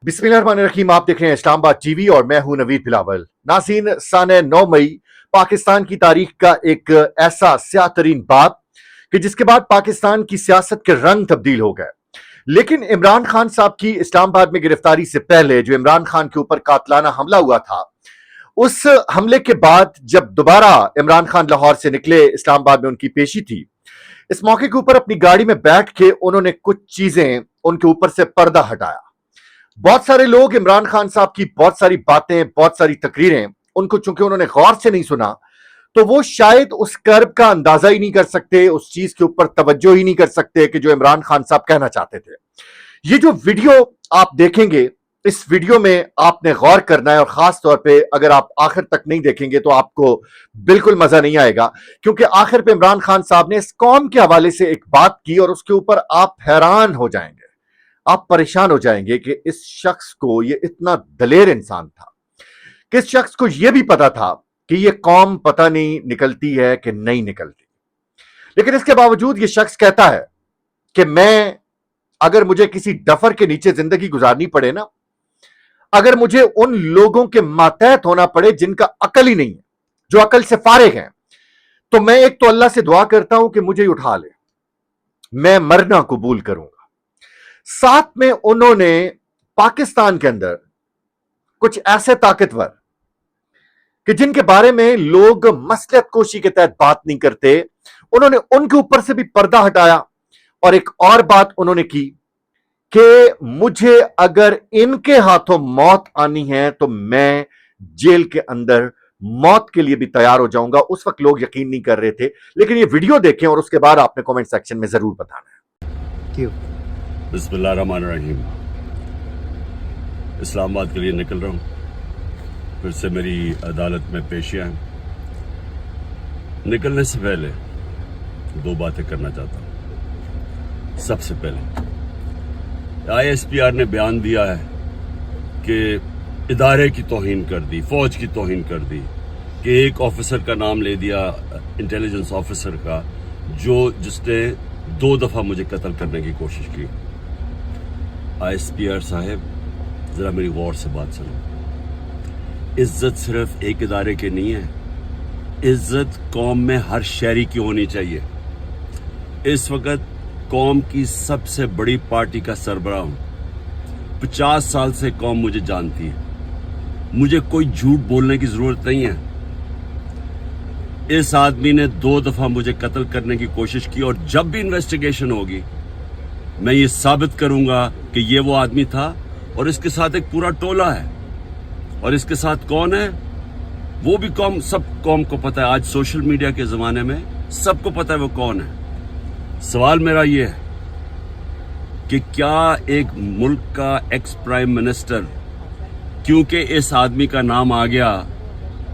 बिस्मिल्लाहिर्रहमानिर्रहीम। आप देख रहे हैं इस्लामाबाद टीवी और मैं हूं नवीद बिलावल। नाज़रीन, सन 9 मई पाकिस्तान की तारीख का एक ऐसा स्याह तरीन बाब कि जिसके बाद पाकिस्तान की सियासत के रंग तब्दील हो गए। लेकिन इमरान खान साहब की इस्लामाबाद में गिरफ्तारी से पहले जो इमरान खान के ऊपर कातलाना हमला हुआ था, उस हमले के बाद जब दोबारा इमरान खान लाहौर से निकले, इस्लामाबाद में उनकी पेशी थी। इस मौके के ऊपर अपनी गाड़ी में बैठ के उन्होंने कुछ चीजें उनके ऊपर से पर्दा हटाया। बहुत सारे लोग इमरान खान साहब की बहुत सारी बातें, बहुत सारी तकरीरें, उनको चूंकि उन्होंने गौर से नहीं सुना तो वो शायद उस कर्ब का अंदाजा ही नहीं कर सकते, उस चीज के ऊपर तवज्जो ही नहीं कर सकते कि जो इमरान खान साहब कहना चाहते थे। ये जो वीडियो आप देखेंगे, इस वीडियो में आपने गौर करना है और खास तौर पे अगर आप आखिर तक नहीं देखेंगे तो आपको बिल्कुल मजा नहीं आएगा, क्योंकि आखिर पे इमरान खान साहब ने इस कौम के हवाले से एक बात की और उसके ऊपर आप हैरान हो जाएंगे, आप परेशान हो जाएंगे कि इस शख्स को, ये इतना दलेर इंसान था कि इस शख्स को यह भी पता था कि ये कौम पता नहीं निकलती है कि नहीं निकलती। लेकिन इसके बावजूद ये शख्स कहता है कि मैं, अगर मुझे किसी डफर के नीचे जिंदगी गुजारनी पड़े ना, अगर मुझे उन लोगों के मातहत होना पड़े जिनका अकल ही नहीं है, जो अकल से फारिग हैं, तो मैं एक तो अल्लाह से दुआ करता हूं कि मुझे उठा ले, मैं मरना कबूल करूंगा। साथ में उन्होंने पाकिस्तान के अंदर कुछ ऐसे ताकतवर कि जिनके बारे में लोग मसलहत कोशी के तहत बात नहीं करते, उन्होंने उनके ऊपर से भी पर्दा हटाया। और एक और बात उन्होंने की कि मुझे अगर इनके हाथों मौत आनी है तो मैं जेल के अंदर मौत के लिए भी तैयार हो जाऊंगा। उस वक्त लोग यकीन नहीं कर रहे थे, लेकिन ये वीडियो देखें और उसके बाद आपने कमेंट सेक्शन में जरूर बताना है। क्यों? बिस्मिल्लाहिर्रहमानिर्रहीम। इस्लामाबाद के लिए निकल रहा हूँ, फिर से मेरी अदालत में पेशियां हैं। निकलने से पहले दो बातें करना चाहता हूँ। सबसे पहले ISPR ने बयान दिया है कि इदारे की तौहीन कर दी, फौज की तौहीन कर दी, कि एक ऑफिसर का नाम ले दिया, इंटेलिजेंस ऑफिसर का, जिसने 2 दफा मुझे कत्ल करने की कोशिश की। ISPR साहब, जरा मेरी गौर से बात सुनो। इज्जत सिर्फ एक इदारे की नहीं है, इज्जत कौम में हर शहरी की होनी चाहिए। इस वक्त कौम की सबसे बड़ी पार्टी का सरबराह हूं। 50 साल से कौम मुझे जानती है, मुझे कोई झूठ बोलने की जरूरत नहीं है। इस आदमी ने 2 दफा मुझे कत्ल करने की कोशिश की और जब भी इन्वेस्टिगेशन होगी मैं ये साबित करूंगा कि ये वो आदमी था और इसके साथ एक पूरा टोला है। और इसके साथ कौन है वो भी सब कौम को पता है। आज सोशल मीडिया के जमाने में सबको पता है वो कौन है। सवाल मेरा ये है कि क्या एक मुल्क का एक्स प्राइम मिनिस्टर, क्योंकि इस आदमी का नाम आ गया,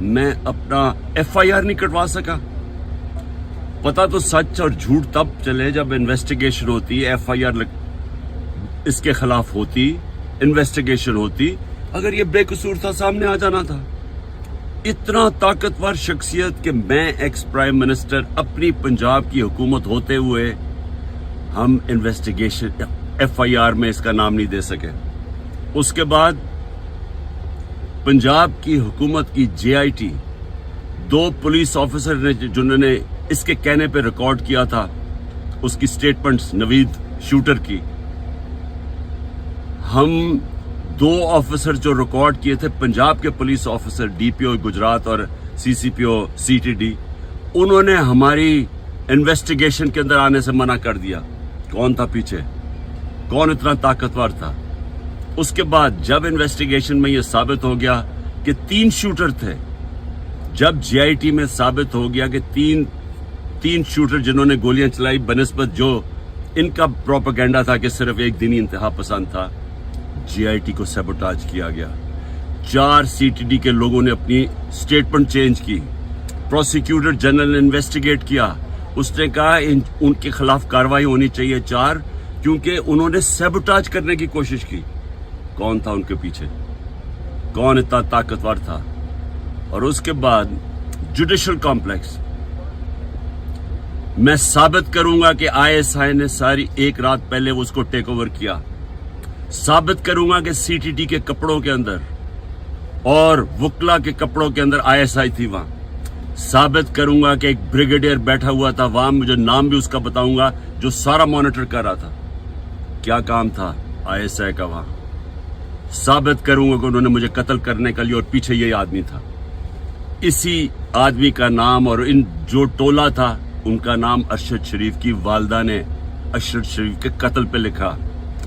मैं अपना FIR नहीं कटवा सका? पता तो सच और झूठ तब चले जब इन्वेस्टिगेशन होती, FIR इसके खिलाफ होती, इन्वेस्टिगेशन होती। अगर ये बेकसूर था, सामने आ जाना था। इतना ताकतवर शख्सियत कि मैं एक्स प्राइम मिनिस्टर, अपनी पंजाब की हुकूमत होते हुए हम इन्वेस्टिगेशन FIR में इसका नाम नहीं दे सके। उसके बाद पंजाब की हुकूमत की JIT, 2 पुलिस ऑफिसर ने जिन्होंने इसके कहने पे रिकॉर्ड किया था उसकी स्टेटमेंट्स, नवीद शूटर की, हम 2 ऑफिसर जो रिकॉर्ड किए थे, पंजाब के पुलिस ऑफिसर DPO गुजरात और CCPO CTD, उन्होंने हमारी इन्वेस्टिगेशन के अंदर आने से मना कर दिया। कौन था पीछे? कौन इतना ताकतवर था? उसके बाद जब इन्वेस्टिगेशन में यह साबित हो गया कि 3 शूटर थे, जब JIT में साबित हो गया कि तीन शूटर जिन्होंने गोलियां चलाई, बनिस्बत जो इनका प्रोपेगेंडा था कि सिर्फ एक दिन ही इंतहा पसंद था, JIT को सैबोटाज किया गया। 4 CTD के लोगों ने अपनी स्टेटमेंट चेंज की। प्रोसिक्यूटर जनरल ने इन्वेस्टिगेट किया, उसने कहा उनके खिलाफ कार्रवाई होनी चाहिए 4, क्योंकि उन्होंने सैबोटाज करने की कोशिश की। कौन था उनके पीछे? कौन इतना ताकतवर था? और उसके बाद जुडिशल कॉम्प्लेक्स, मैं साबित करूंगा कि आईएसआई ने सारी एक रात पहले वो उसको टेक ओवर किया। साबित करूंगा कि सीटीटी के कपड़ों के अंदर और वकला के कपड़ों के अंदर आईएसआई थी वहां। साबित करूंगा कि एक ब्रिगेडियर बैठा हुआ था वहां, मुझे नाम भी उसका बताऊंगा, जो सारा मॉनिटर कर रहा था। क्या काम था आईएसआई का वहां? साबित करूंगा कि उन्होंने मुझे कत्ल करने के लिए और पीछे यही आदमी था। इसी आदमी का नाम और इन जो टोला था उनका नाम अरशद शरीफ की वालदा ने अरशद शरीफ के कत्ल पे लिखा।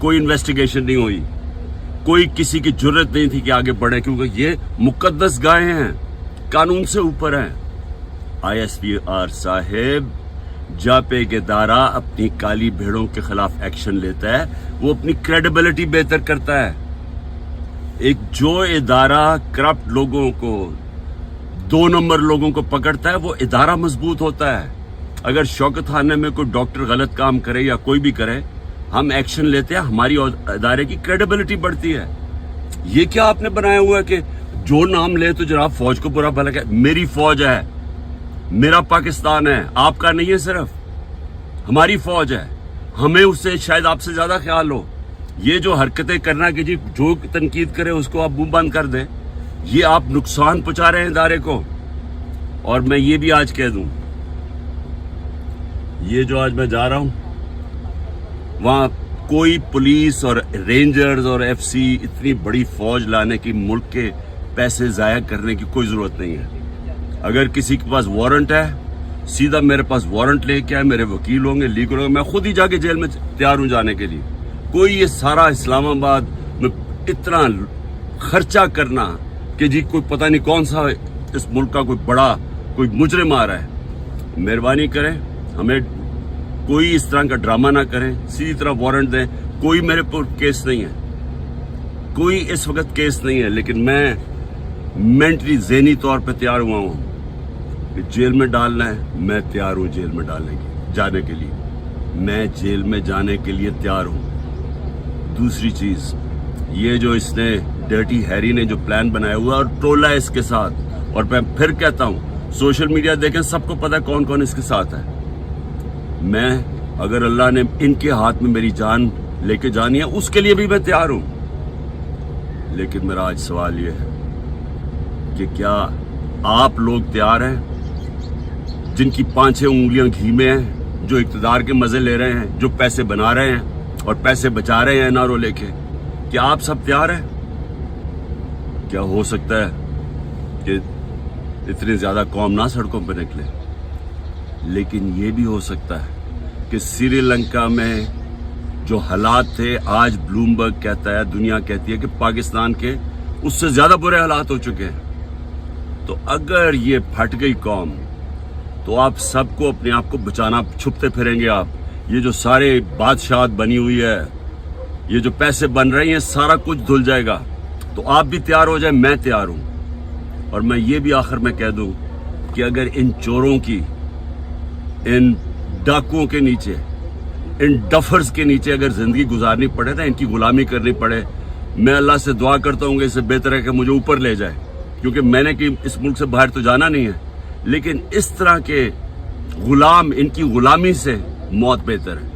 कोई इन्वेस्टिगेशन नहीं हुई, कोई किसी की जुर्रत नहीं थी कि आगे बढ़े, क्योंकि ये मुकद्दस गाय हैं, कानून से ऊपर हैं। आईएसपीआर साहेब, जब एक इदारा अपनी काली भेड़ों के खिलाफ एक्शन लेता है वो अपनी क्रेडिबिलिटी बेहतर करता है। एक जो इदारा करप्ट लोगों को, 2 नंबर लोगों को पकड़ता है, वो इदारा मजबूत होता है। अगर शौकत खाने में कोई डॉक्टर गलत काम करे या कोई भी करे, हम एक्शन लेते हैं, हमारी इदारे की क्रेडिबिलिटी बढ़ती है। ये क्या आपने बनाया हुआ है कि जो नाम ले तो जनाब फौज को बुरा भला कहे? मेरी फौज है, मेरा पाकिस्तान है, आपका नहीं है, सिर्फ हमारी फौज है। हमें उससे शायद आपसे ज्यादा ख्याल हो। ये जो हरकतें करना कि जी जो तनकीद करे उसको आप मुंह बंद कर दें, ये आप नुकसान पहुंचा रहे हैं इदारे को। और मैं ये भी आज कह दूं, ये जो आज मैं जा रहा हूं वहां कोई पुलिस और रेंजर्स और एफसी इतनी बड़ी फौज लाने की, मुल्क के पैसे जाया करने की कोई जरूरत नहीं है। अगर किसी के पास वारंट है, सीधा मेरे पास वारंट लेके आए, मेरे वकील होंगे, लीगल होंगे, मैं खुद ही जाके जेल में तैयार हूं जाने के लिए। कोई ये सारा इस्लामाबाद में इतना खर्चा करना कि जी कोई पता नहीं कौन सा इस मुल्क का कोई बड़ा कोई मुजरिम आ रहा है, मेहरबानी करें, हमें कोई इस तरह का ड्रामा ना करें, सीधी तरह वारंट दें। कोई मेरे पर केस नहीं है, कोई इस वक्त केस नहीं है, लेकिन मैं मेंटली ज़हनी तौर पे तैयार हुआ हूं कि जेल में डालना है, मैं तैयार हूं जेल में जाने के लिए, मैं जेल में जाने के लिए तैयार हूं। दूसरी चीज, ये जो इसने डर्टी हैरी ने जो प्लान बनाया हुआ और टोला है इसके साथ, और मैं फिर कहता हूं सोशल मीडिया देखें, सबको पता है कौन कौन इसके साथ है। मैं, अगर अल्लाह ने इनके हाथ में मेरी जान लेके जानी है, उसके लिए भी मैं तैयार हूं। लेकिन मेरा आज सवाल यह है कि क्या आप लोग तैयार हैं, जिनकी 5-6 उंगलियां घी में हैं, जो इक़्तिदार के मजे ले रहे हैं, जो पैसे बना रहे हैं और पैसे बचा रहे हैं नारों लेके? क्या आप सब तैयार हैं? क्या हो सकता है कि इतनी ज्यादा कौम ना सड़कों पर निकले, लेकिन ये भी हो सकता है कि श्रीलंका में जो हालात थे, आज ब्लूमबर्ग कहता है, दुनिया कहती है कि पाकिस्तान के उससे ज्यादा बुरे हालात हो चुके हैं। तो अगर ये फट गई कौम, तो आप सबको अपने आप को बचाना, छुपते फिरेंगे आप। ये जो सारे बादशाहत बनी हुई है, ये जो पैसे बन रहे हैं, सारा कुछ धुल जाएगा। तो आप भी तैयार हो जाए, मैं तैयार हूं। और मैं ये भी आखिर में कह दूं कि अगर इन चोरों की, इन डाकुओं के नीचे, इन डफर्स के नीचे अगर जिंदगी गुजारनी पड़े ना, इनकी गुलामी करनी पड़े, मैं अल्लाह से दुआ करता हूँ कि इससे बेहतर है कि मुझे ऊपर ले जाए, क्योंकि मैंने कि इस मुल्क से बाहर तो जाना नहीं है। लेकिन इस तरह के गुलाम, इनकी गुलामी से मौत बेहतर है।